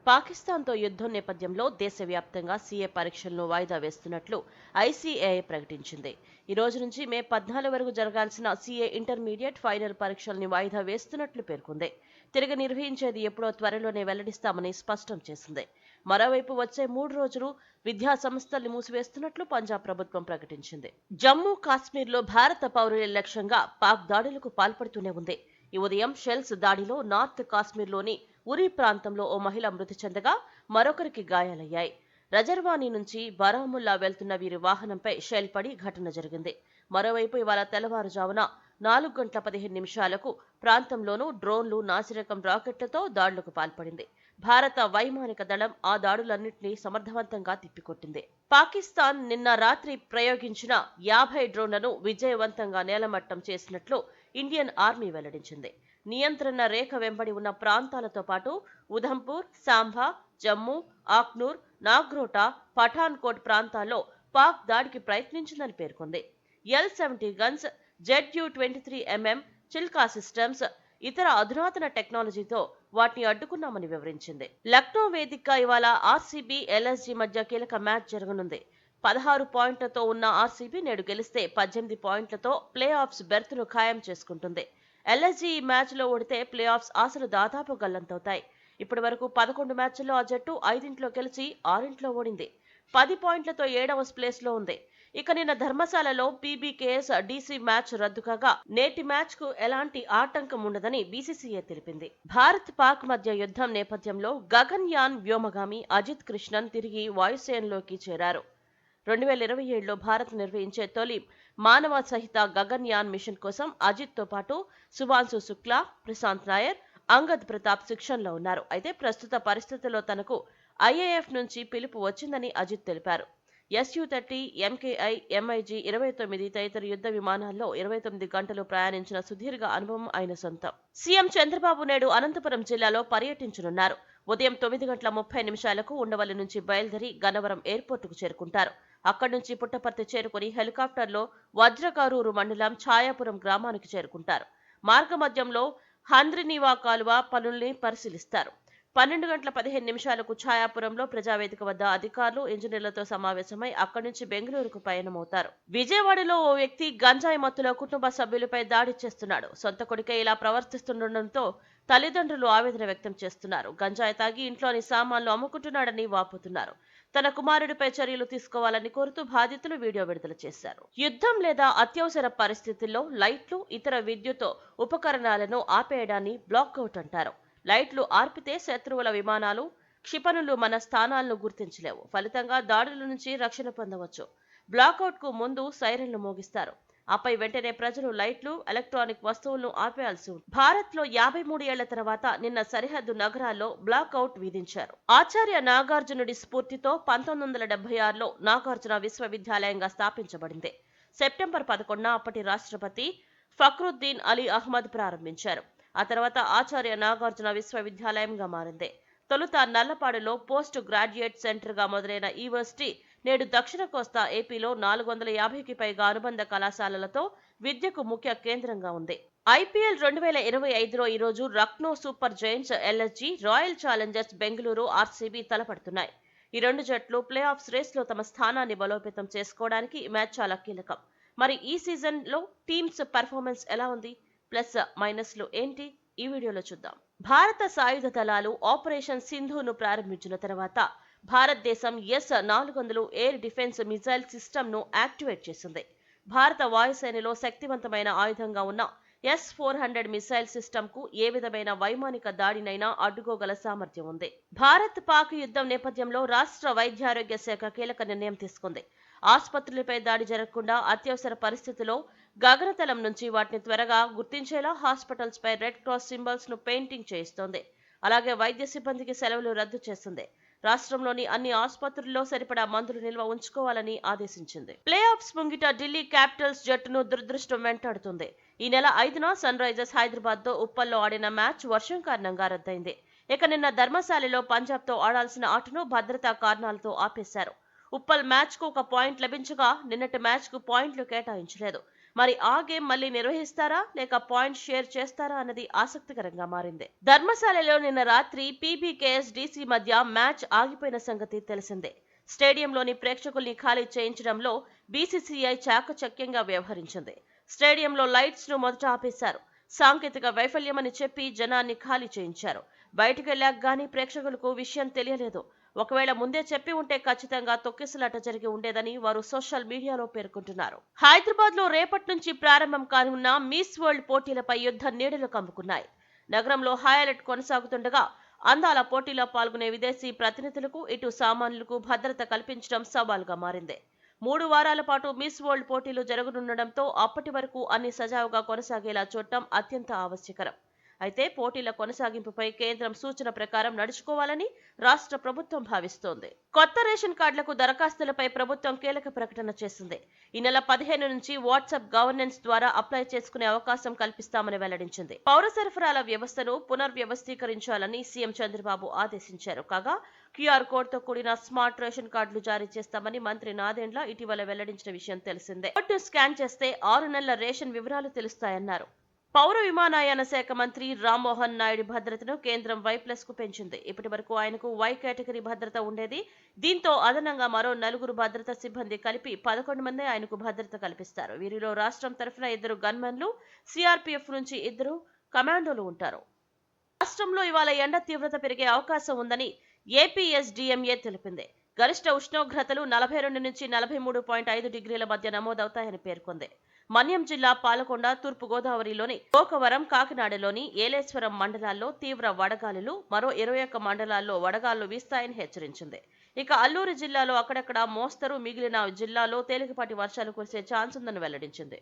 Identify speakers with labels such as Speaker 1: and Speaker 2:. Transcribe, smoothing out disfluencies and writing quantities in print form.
Speaker 1: పాకిస్తాన్తో యుద్ధం నేపథ్యంలో దేశవ్యాప్తంగా సీఏ పరీక్షలను వాయిదా వేస్తున్నట్లు ఐసీఏఐ ప్రకటించింది. ఈ రోజు నుంచి మే 14 వరకు జరగాల్సిన సీఏ ఇంటర్మీడియట్ ఫైనల్ పరీక్షల్ని వాయిదా వేస్తున్నట్లు పేర్కొంది. తిరిగి నిర్వహించేది ఎప్పుడో త్వరలోనే వెల్లడిస్తామని స్పష్టం చేసింది. మరోవైపు వచ్చే 3 రోజులు విద్యా సంస్థల్ని మూసివేస్తున్నట్లు పంజాబ్ ప్రభుత్వం ప్రకటించింది. జమ్మూ కాశ్మీర్లో భారత పౌరుల లక్ష్యంగా పాక్ దాడులకు పాల్పడుతూనే ఉంది. ఈ ఉదయం షెల్స్ దాడిలో నార్త్ కాశ్మీర్లోని ఉరి ప్రాంతంలో ఓ మహిళ మృతి చెందగా మరొకరికి గాయాలయ్యాయి. రజర్వానీ నుంచి బరాముల్లా వెళ్తున్న వీరి వాహనంపై షెల్ పడి ఘటన జరిగింది. మరోవైపు ఇవాళ తెల్లవారుజామున 4:15 ప్రాంతంలోనూ డ్రోన్లు, నాసిరకం రాకెట్లతో దాడులకు పాల్పడింది. భారత వైమానిక దళం ఆ దాడులన్నింటినీ సమర్థవంతంగా తిప్పికొట్టింది. పాకిస్తాన్ నిన్న రాత్రి ప్రయోగించిన 50 డ్రోన్లను విజయవంతంగా నేలమట్టం చేసినట్లు ఇండియన్ ఆర్మీ వెల్లడించింది. నియంత్రణ రేఖ వెంబడి ఉన్న ప్రాంతాలతో పాటు ఉధంపూర్, సాంబా, జమ్మూ, ఆక్నూర్, నాగ్రోటా, పఠాన్కోట్ ప్రాంతాల్లో పాక్ దాడికి ప్రయత్నించిందని పేర్కొంది. L-70 guns, ZU-23mm Chilka systems, ఇతర అధునాతన టెక్నాలజీతో వాటిని అడ్డుకున్నామని వివరించింది. లక్నో వేదికగా ఇవాళ ఆర్సీబీ, ఎల్ఎస్జీ మధ్య కీలక మ్యాచ్ జరగనుంది. 16 పాయింట్లతో ఉన్న ఆర్సీబీ నేడు గెలిస్తే 18 పాయింట్లతో ప్లే ఆఫ్స్ బెర్త్ను ఖాయం చేసుకుంటుంది. ఎల్ఎస్జీ ఈ మ్యాచ్లో ఓడితే ప్లే ఆఫ్స్ ఆశలు దాదాపు గల్లంతవుతాయి. ఇప్పటి వరకు 11 మ్యాచ్ల్లో ఆ జట్టు 5 గెలిచి 6 ఓడింది. 10 పాయింట్లతో 7వ ప్లేస్లో ఉంది. ఇక నిన్న ధర్మశాలలో పీబీకేఎస్ డీసీ మ్యాచ్ రద్దు కాగా నేటి మ్యాచ్ కు ఎలాంటి ఆటంకం ఉండదని బీసీసీఐ తెలిపింది. భారత్ పాక్ మధ్య యుద్ధం నేపథ్యంలో గగన్యాన్ వ్యోమగామి అజిత్ కృష్ణన్ తిరిగి వాయుసేనలోకి చేరారు. 2027లో భారత్ నిర్వహించే తొలి మానవ సహిత గగన్యాన్ మిషన్ కోసం అజిత్ తో పాటు సుభాన్సు శుక్లా, ప్రశాంత్ నాయర్, అంగద్ ప్రతాప్ శిక్షణలో ఉన్నారు. అయితే ప్రస్తుత పరిస్థితుల్లో తనకు ఐఏఎఫ్ నుంచి పిలుపు వచ్చిందని అజిత్ తెలిపారు. SU-30, MKI, MiG-29 తదితర యుద్ధ విమానాల్లో 29 గంటలు ప్రయాణించిన సుదీర్ఘ అనుభవం ఆయన సొంతం. సీఎం చంద్రబాబు నాయుడు అనంతపురం జిల్లాలో పర్యటించనున్నారు. ఉదయం 9:30 ఉండవల్లి నుంచి బయలుదేరి గన్నవరం ఎయిర్పోర్టుకు చేరుకుంటారు. అక్కడి నుంచి పుట్టపర్తి చేరుకుని హెలికాప్టర్లో వజ్రకారూరు మండలం ఛాయాపురం గ్రామానికి చేరుకుంటారు. మార్గమధ్యంలో హంద్రినీవా కాలువ పనుల్ని పరిశీలిస్తారు. 12:15 ఛాయాపురంలో ప్రజావేదిక వద్ద అధికారులు, ఇంజనీర్లతో సమావేశమై అక్కడి నుంచి బెంగళూరుకు పయనమవుతారు. విజయవాడలో ఓ వ్యక్తి గంజాయి మత్తులో కుటుంబ సభ్యులపై దాడి చేస్తున్నాడు. సొంత కొడుకే ఇలా ప్రవర్తిస్తుండటంతో తల్లిదండ్రులు ఆవేదన వ్యక్తం చేస్తున్నారు. గంజాయి తాగి ఇంట్లోని సామాన్లు అమ్ముకుంటున్నాడని వాపోతున్నారు. తన కుమారుడిపై చర్యలు తీసుకోవాలని కోరుతూ బాధితులు వీడియో విడుదల చేశారు. యుద్ధం లేదా అత్యవసర పరిస్థితుల్లో లైట్లు, ఇతర విద్యుత్ ఉపకరణాలను ఆపేయడాన్ని బ్లాక్అవుట్ అంటారు. లైట్లు ఆర్పితే శత్రువుల విమానాలు, క్షిపణులు మన స్థానాలను గుర్తించలేవు. ఫలితంగా దాడుల నుంచి రక్షణ పొందవచ్చు. బ్లాక్అవుట్ కు ముందు సైరన్లు మోగిస్తారు. ఆపై వెంటనే ప్రజలు లైట్లు, ఎలక్ట్రానిక్ వస్తువులను ఆపేయాల్సి ఉంది. భారత్ లో 53 ఏళ్ల తర్వాత నిన్న సరిహద్దు నగరాల్లో బ్లాక్అవుట్ విధించారు. ఆచార్య నాగార్జునుడి స్ఫూర్తితో 1976లో నాగార్జున విశ్వవిద్యాలయంగా స్థాపించబడింది. సెప్టెంబర్ 11న అప్పటి రాష్ట్రపతి ఫక్రుద్దీన్ అలీ అహ్మద్ ప్రారంభించారు. ఆ తర్వాత ఆచార్య నాగార్జున విశ్వవిద్యాలయంగా మారింది. తొలుత నల్లపాడులో పోస్ట్ గ్రాడ్యుయేట్ సెంటర్ గా మొదలైన ఈ యూనివర్సిటీ నేడు దక్షిణ కోస్తా ఏపీలో 450కి పైగా అనుబంధ కళాశాలలతో విద్యకు ముఖ్య కేంద్రంగా ఉంది. ఐపీఎల్ 2025లో ఈ రోజు Lucknow super giants, LSG, royal challengers Bengaluru, RCB తలపడుతున్నాయి. ఈ రెండు జట్లు ప్లే ఆఫ్స్ రేస్ లో తమ స్థానాన్ని బలోపేతం చేసుకోవడానికి ఈ మ్యాచ్ చాలా కీలకం. మరి ఈ సీజన్ లో టీమ్స్ పెర్ఫార్మెన్స్ ఎలా ఉంది? ప్లస్ మైనస్లు ఏంటి? ఈ వీడియోలో చూద్దాం. భారత సాయుధ దళాలు ఆపరేషన్ సింధూను ప్రారంభించిన తర్వాత భారతదేశం S-400 ఎయిర్ డిఫెన్స్ మిజైల్ సిస్టమ్ను యాక్టివేట్ చేసింది. భారత వాయుసేనలో శక్తివంతమైన ఆయుధంగా ఉన్న S-400 మిసైల్ సిస్టమ్కు ఏ విధమైన వైమానిక దాడినైనా అడ్డుకోగల సామర్థ్యం ఉంది. భారత్ పాక్ యుద్ధం నేపథ్యంలో రాష్ట్ర వైద్యారోగ్య శాఖ కీలక నిర్ణయం తీసుకుంది. ఆసుపత్రులపై దాడి జరగకుండా అత్యవసర పరిస్థితుల్లో గగనతలం నుంచి వాటిని త్వరగా గుర్తించేలా హాస్పిటల్స్ పై రెడ్ క్రాస్ సింబల్స్ ను పెయింటింగ్ చేయిస్తోంది. అలాగే వైద్య సిబ్బందికి సెలవులు రద్దు చేస్తుంది. రాష్ట్రంలోని అన్ని ఆసుపత్రుల్లో సరిపడా మందులు నిల్వ ఉంచుకోవాలని ఆదేశించింది. ప్లే ఆఫ్స్ ముంగిట ఢిల్లీ క్యాపిటల్స్ జట్టును దురదృష్టం వెంటాడుతుంది. ఈ నెల 5న సన్ రైజర్స్ హైదరాబాద్ తో ఉప్పల్లో ఆడిన మ్యాచ్ వర్షం కారణంగా రద్దయింది. ఇక నిన్న ధర్మశాలలో పంజాబ్ తో ఆడాల్సిన ఆటను భద్రతా కారణాలతో ఆపేశారు. ఉప్పల్ మ్యాచ్ కు 1 పాయింట్ లభించగా నిన్నటి మ్యాచ్ కు పాయింట్లు కేటాయించలేదు. మరి ఆ గేమ్ మళ్ళీ నిర్వహిస్తారా లేక పాయింట్స్ షేర్ చేస్తారా అన్నది ఆసక్తికరంగా మారింది. ధర్మశాలలో నిన్న రాత్రి పీబీకేఎస్ డీసీ మధ్య మ్యాచ్ ఆగిపోయిన సంగతి తెలిసిందే. స్టేడియంలోని ప్రేక్షకుల్ని ఖాళీ చేయించడంలో బీసీసీఐ చాకచక్యంగా వ్యవహరించింది. స్టేడియంలో లైట్స్ ను మొదట ఆపేశారు. సాంకేతిక వైఫల్యమని చెప్పి జనాన్ని ఖాళీ చేయించారు. బయటకెళ్లాక గానీ ప్రేక్షకులకు విషయం తెలియలేదు. ఒకవేళ ముందే చెప్పి ఉంటే ఖచ్చితంగా తొక్కిసలాట జరిగి ఉండేదని వారు సోషల్ మీడియాలో పేర్కొంటున్నారు. హైదరాబాద్ లో రేపటి నుంచి ప్రారంభం కానున్న మిస్ వరల్డ్ పోటీలపై యుద్ధ నీడలు కమ్ముకున్నాయి. నగరంలో హై అలర్ట్ కొనసాగుతుండగా అందాల పోటీలో పాల్గొనే విదేశీ ప్రతినిధులకు ఇటు సామాన్యులకు భద్రత కల్పించడం సవాల్గా మారింది. 3 వారాల పాటు మిస్ వరల్డ్ పోటీలు జరగనుండటంతో అప్పటి వరకు అన్ని సజావుగా కొనసాగేలా చూడటం అత్యంత ఆవశ్యకరం. అయితే పోటీల కొనసాగింపుపై కేంద్రం సూచన ప్రకారం నడుచుకోవాలని రాష్ట్ర ప్రభుత్వం భావిస్తోంది. కొత్త రేషన్ కార్డులకు దరఖాస్తులపై ప్రభుత్వం కీలక ప్రకటన చేసింది. ఈ నెల 15 నుంచి వాట్సాప్ గవర్నెన్స్ ద్వారా అప్లై చేసుకునే అవకాశం కల్పిస్తామని వెల్లడించింది. పౌర సరఫరాల వ్యవస్థను పునర్వ్యవస్థీకరించాలని సీఎం చంద్రబాబు ఆదేశించారు. కాగా క్యూఆర్ కోడ్ తో కూడిన స్మార్ట్ రేషన్ కార్డులు జారీ చేస్తామని మంత్రి నాదెండ్ల ఇటీవల వెల్లడించిన విషయం తెలిసిందే. కోడ్ను స్కాన్ చేస్తే 6 నెలల రేషన్ వివరాలు తెలుస్తాయన్నారు. పౌర విమానయాన శాఖ మంత్రి రామ్మోహన్ నాయుడు భద్రతను కేంద్రం Y+ కు పెంచింది. ఇప్పటి వరకు ఆయనకు Y కేటగిరీ భద్రత ఉండేది. దీంతో అదనంగా మరో 4 భద్రతా సిబ్బంది కలిపి 11 మంది ఆయనకు భద్రత కల్పిస్తారు. వీరిలో రాష్ట్రం తరఫున 2 గన్మెన్లు, సిఆర్పీఎఫ్ నుంచి 2 కమాండోలు ఉంటారు. రాష్ట్రంలో ఇవాళ ఎండ తీవ్రత పెరిగే అవకాశం ఉందని ఏపీఎస్డీఎంఏ తెలిపింది. గరిష్ట ఉష్ణోగ్రతలు 42 నుంచి 43.5 డిగ్రీల మధ్య నమోదవుతాయని పేర్కొంది. మన్యం జిల్లా పాలకొండ, తూర్పు గోదావరిలోని గోకవరం, కాకినాడలోని ఏలేశ్వరం మండలాల్లో తీవ్ర వడగాలులు, మరో 21 మండలాల్లో వడగాలులు వీస్తాయని హెచ్చరించింది. ఇక అల్లూరు జిల్లాలో అక్కడక్కడ మోస్తరు, మిగిలిన జిల్లాలో తేలికపాటి వర్షాలు కురిసే ఛాన్స్ ఉందని వెల్లడించింది.